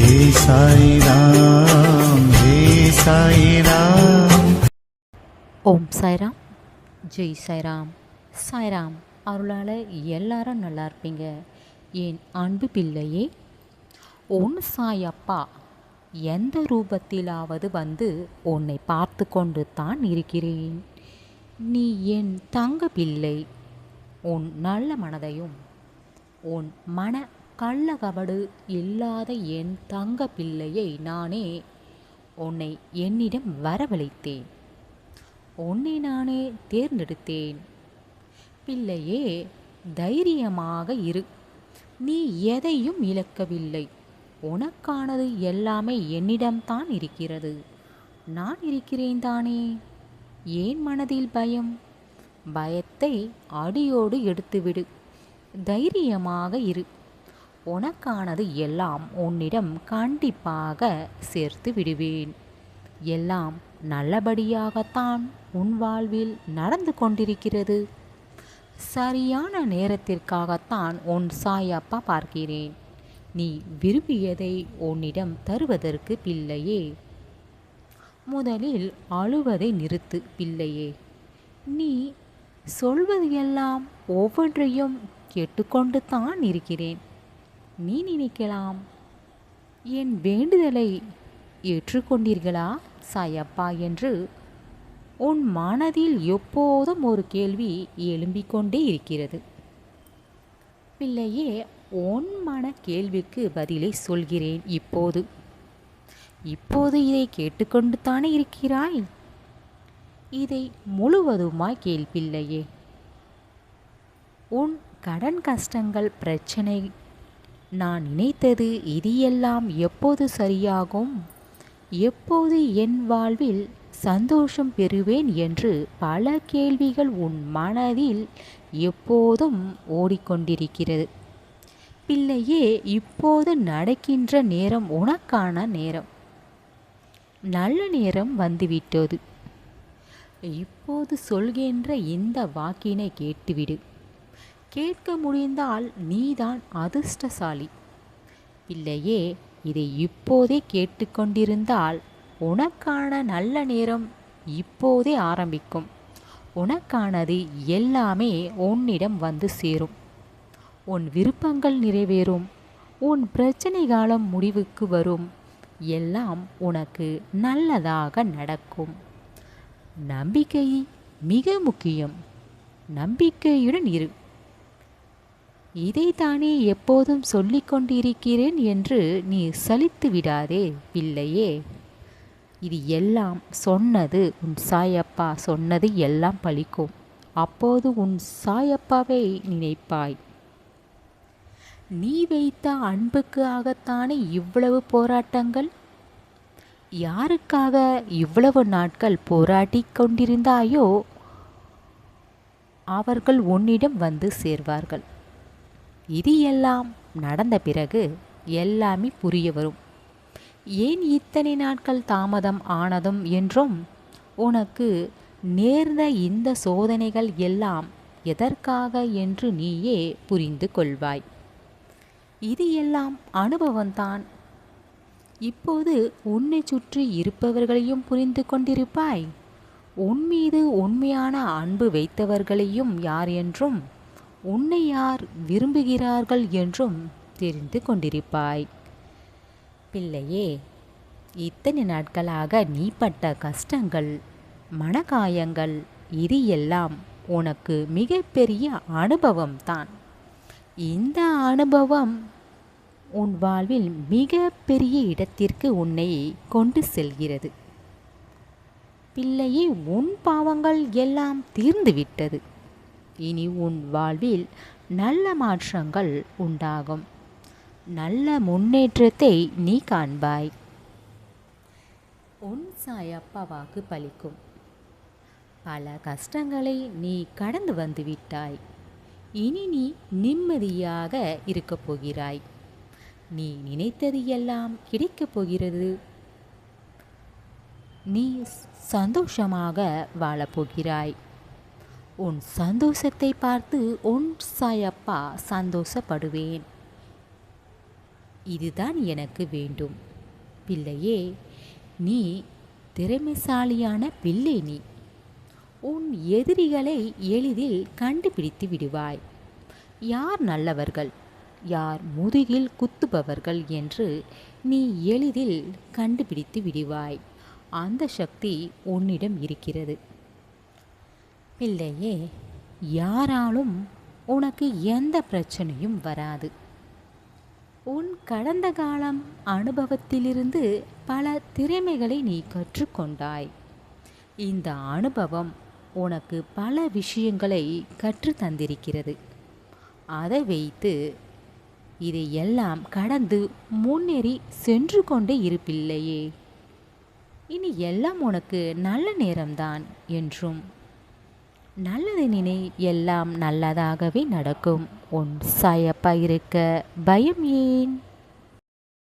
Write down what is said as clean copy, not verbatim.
जय साई राम, जय साई राम. ஓம் சாய்ராம், ஜெய் சாய்ராம். சாய்ராம் அருளால் எல்லாரும் நல்லா இருப்பீங்க. என் அன்பு பிள்ளையே, உன் சாயப்பா எந்த ரூபத்திலாவது வந்து உன்னை பார்த்து கொண்டு தான் இருக்கிறேன். நீ என் தங்க பிள்ளை. உன் நல்ல மனதையும் உன் மன கள்ளகபடு இல்லாத என் தங்க பிள்ளையை நானே உன்னை என்னிடம் வரவழைத்தேன். உன்னை நானே தேர்ந்தெடுத்தேன். பிள்ளையே, தைரியமாக இரு. நீ எதையும் இழக்கவில்லை. உனக்கானது எல்லாமே என்னிடம்தான் இருக்கிறது. நான் இருக்கிறேன் தானே. ஏன் மனதில் பயம்? பயத்தை அடியோடு எடுத்துவிடு. தைரியமாக இரு. உனக்கானது எல்லாம் உன்னிடம் கண்டிப்பாக சேர்த்து விடுவேன். எல்லாம் நல்லபடியாகத்தான் உன் வாழ்வில் நடந்து கொண்டிருக்கிறது. சரியான நேரத்திற்காகத்தான் உன் சாயப்பா பார்க்கிறேன். நீ விரும்பியதை உன்னிடம் தருவதற்கு பிள்ளையே. முதலில் அழுவதை நிறுத்து பிள்ளையே. நீ சொல்வது எல்லாம் ஒவ்வொன்றையும் கேட்டுக்கொண்டு தான் இருக்கிறேன். நீ நினைக்கலாம், என் வேண்டுதலை ஏற்றுக்கொண்டீர்களா சாயப்பா என்று. உன் மனதில் எப்போதும் ஒரு கேள்வி எழும்பிக்கொண்டே இருக்கிறது. பிள்ளையே, உன் மன கேள்விக்கு பதிலை சொல்கிறேன் இப்போது. இப்போது இதை கேட்டுக்கொண்டு தானே இருக்கிறாய். இதை முழுவதுமாய் கேள் பிள்ளையே. உன் கடன் கஷ்டங்கள் பிரச்சனை, நான் நினைத்தது இது எல்லாம் எப்போது சரியாகும், எப்போது என் வாழ்வில் சந்தோஷம் பெறுவேன் என்று பல கேள்விகள் உன் மனதில் எப்போதும் ஓடிக்கொண்டிருக்கிறது. பிள்ளையே, இப்போது நடக்கின்ற நேரம் உனக்கான நேரம். நல்ல நேரம் வந்துவிட்டது. இப்போது சொல்கின்ற இந்த வாக்கினை கேட்டுவிடு. கேட்க முடிந்தால் நீதான் அதிர்ஷ்டசாலி. பிள்ளையே, இதை இப்போதே கேட்டுக்கொண்டிருந்தால் உனக்கான நல்ல நேரம் இப்போதே ஆரம்பிக்கும். உனக்கானது எல்லாமே உன்னிடம் வந்து சேரும். உன் விருப்பங்கள் நிறைவேறும். உன் பிரச்சனை காலம் முடிவுக்கு வரும். எல்லாம் உனக்கு நல்லதாக நடக்கும். நம்பிக்கை மிக முக்கியம். நம்பிக்கையுடன் இரு. இதைத்தானே எப்போதும் சொல்லிக் கொண்டிருக்கிறேன் என்று நீ சலித்து விடாதே பிள்ளையே. இது எல்லாம் சொன்னது உன் சாயப்பா சொன்னது எல்லாம் பலிக்கும். அப்போது உன் சாயப்பாவை நினைப்பாய். நீ வைத்த அன்புக்காகத்தானே இவ்வளவு போராட்டங்கள். யாருக்காக இவ்வளவு நாட்கள் போராடி கொண்டிருந்தாயோ அவர்கள் உன்னிடம் வந்து சேர்வார்கள். இது எல்லாம் நடந்த பிறகு எல்லாமே புரிய வரும். ஏன் இத்தனை நாட்கள் தாமதம் ஆனதும் என்றும், உனக்கு நேர்ந்த இந்த சோதனைகள் எல்லாம் எதற்காக என்று நீயே புரிந்து கொள்வாய். இது எல்லாம் அனுபவம்தான். இப்போது உன்னை சுற்றி இருப்பவர்களையும் புரிந்து கொண்டிருப்பாய். உன் மீது உண்மையான அன்பு வைத்தவர்களையும் யார் என்றும், உன்னை யார் விரும்புகிறார்கள் என்றும் தெரிந்து கொண்டிருப்பாய். பிள்ளையே, இத்தனை நாட்களாக நீ பட்ட கஷ்டங்கள், மனகாயங்கள், இது எல்லாம் உனக்கு மிகப்பெரிய அனுபவம்தான். இந்த அனுபவம் உன் வாழ்வில் மிகப்பெரிய இடத்திற்கு உன்னை கொண்டு செல்கிறது. பிள்ளையே, உன் பாவங்கள் எல்லாம் தீர்ந்துவிட்டது. இனி உன் வாழ்வில் நல்ல மாற்றங்கள் உண்டாகும். நல்ல முன்னேற்றத்தை நீ காண்பாய். உன் சாயப்பா வாக்கு பலிக்கும். பல கஷ்டங்களை நீ கடந்து வந்து விட்டாய். இனி நீ நிம்மதியாக இருக்கப் போகிறாய். நீ நினைத்தது எல்லாம் கிடைக்கப் போகிறது. நீ சந்தோஷமாக வாழப்போகிறாய். உன் சந்தோஷத்தை பார்த்து உன் சாயப்பா சந்தோஷப்படுவேன். இதுதான் எனக்கு வேண்டும். பிள்ளையே, நீ திறமைசாலியான பிள்ளை. நீ உன் எதிரிகளை எளிதில் கண்டுபிடித்து விடுவாய். யார் நல்லவர்கள், யார் முதுகில் குத்துபவர்கள் என்று நீ எளிதில் கண்டுபிடித்து விடுவாய். அந்த சக்தி உன்னிடம் இருக்கிறது. பிள்ளையே, யாராலும் உனக்கு எந்த பிரச்சனையும் வராது. உன் கடந்த காலம் அனுபவத்திலிருந்து பல திறமைகளை நீ கற்றுக்கொண்டாய். இந்த அனுபவம் உனக்கு பல விஷயங்களை கற்று தந்திருக்கிறது. அதை வைத்து இதையெல்லாம் கடந்து முன்னேறி சென்று கொண்டே இருப்பில்லையே. இனி எல்லாம் உனக்கு நல்ல நேரம்தான் என்றும் நல்லது நினை, எல்லாம் நல்லதாகவே நடக்கும். உன் சாயப்பா இருக்க பயம் ஏன்?